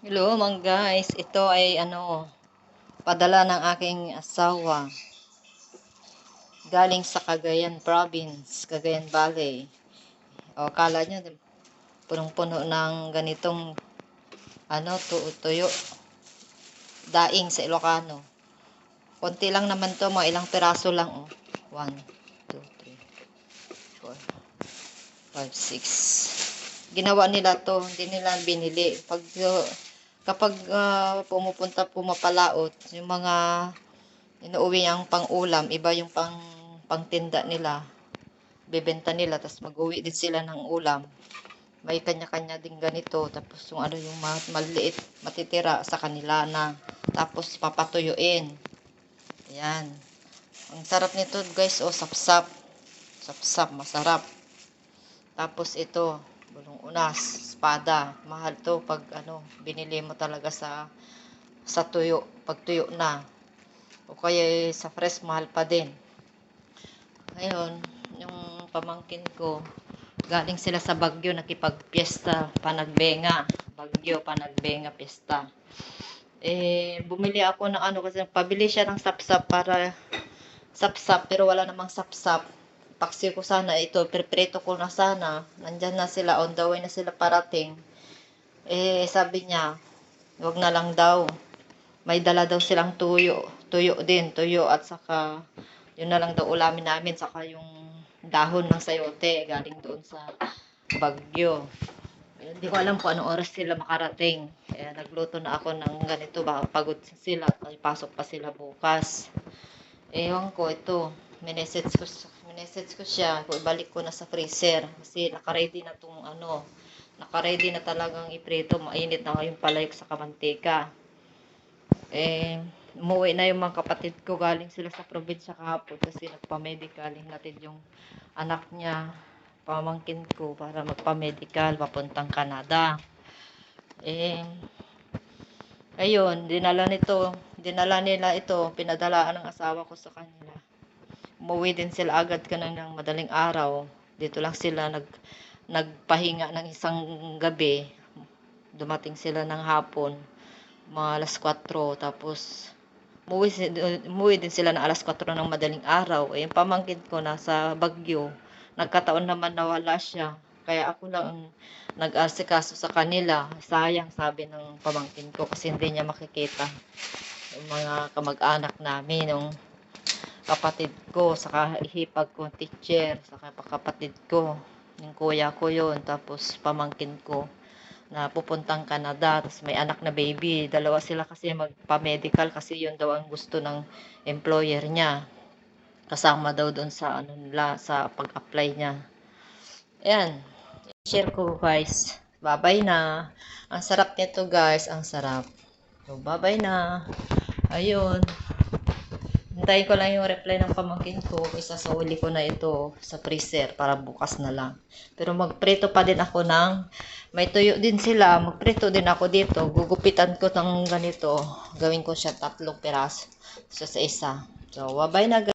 Hello mga guys, ito ay padala ng aking asawa galing sa Cagayan Province, Cagayan Valley. O kala nyo, punong-puno ng ganitong tuyo, daing sa Ilocano. Konti lang naman to, mga ilang piraso lang 1, 2, 3, 4, 5, 6. Ginawa nila to, hindi nila binili. Kapag pumapalaot, yung mga inuuwi ang pang-ulam, iba yung pangtinda nila. Bebenta nila, tapos mag-uwi din sila ng ulam. May kanya-kanya din ganito. Tapos yung yung maliit, matitira sa kanila na. Tapos papatuyuin. Ayan. Ang sarap nito guys, sapsap. Sapsap, masarap. Tapos ito, bulong unas, espada. Mahal to pag binili mo talaga sa tuyo, pag tuyo na. O kaya sa fresh, mahal pa din. Ngayon, yung pamangkin ko, galing sila sa Baguio, nakipagpiesta, Panagbenga. Baguio, Panagbenga, piesta. Bumili ako ng kasi pabili siya ng sapsap para sapsap, pero wala namang sapsap. Paksi ko sana ito, preprito ko na sana. Nandyan na sila, on the way na sila parating. Sabi niya, wag na lang daw. May dala daw silang tuyo. Tuyo din, tuyo at saka yun na lang daw ulamin namin, saka yung dahon ng sayote galing doon sa Baguio. Hindi ko alam kung anong oras sila makarating. Kaya nagluto na ako ng ganito, baka pagod sila, pasok pa sila bukas. Ewan ko, ito, minessage ko siya, kung ibalik ko na sa freezer kasi naka-ready na tong naka-ready na talagang iprito, mainit na yung palayok sa kamantika. Umuwi na yung mga kapatid ko, galing sila sa probinsya kahapon kasi nagpa-medical, hinatid yung anak niya, pamangkin ko, para magpa-medical papuntang Canada. Ayun, dinala nila ito, pinadalaan ng asawa ko sa kanila. Umuwi din sila agad ng madaling araw. Dito lang sila nagpahinga ng isang gabi. Dumating sila ng hapon, mga alas 4, tapos umuwi din sila ng alas 4 ng madaling araw. Yung pamangkin ko nasa Baguio, nagkataon naman na wala siya. Kaya ako lang ang nag-asikaso sa kanila. Sayang, sabi ng pamangkin ko, kasi hindi niya makikita yung mga kamag-anak namin, yung kapatid ko, saka hipag ko, teacher, saka kapatid ko, yung kuya ko yun, tapos pamangkin ko na pupuntang Canada, tapos may anak na baby. Dalawa sila kasi magpa-medical kasi yun daw ang gusto ng employer niya. Kasama daw doon sa nila, sa pag-apply niya. Ayan, share ko guys. Bye-bye na. Ang sarap nito guys, ang sarap. So, bye-bye na. Ayun. Hintayin ko lang yung reply ng pamangkin ko. Isasauli ko na ito sa freezer para bukas na lang. Pero magprito pa din ako may tuyo din sila. Magprito din ako dito. Gugupitan ko ng ganito. Gawin ko siya 3 piraso sa isa. So, bye-bye na guys.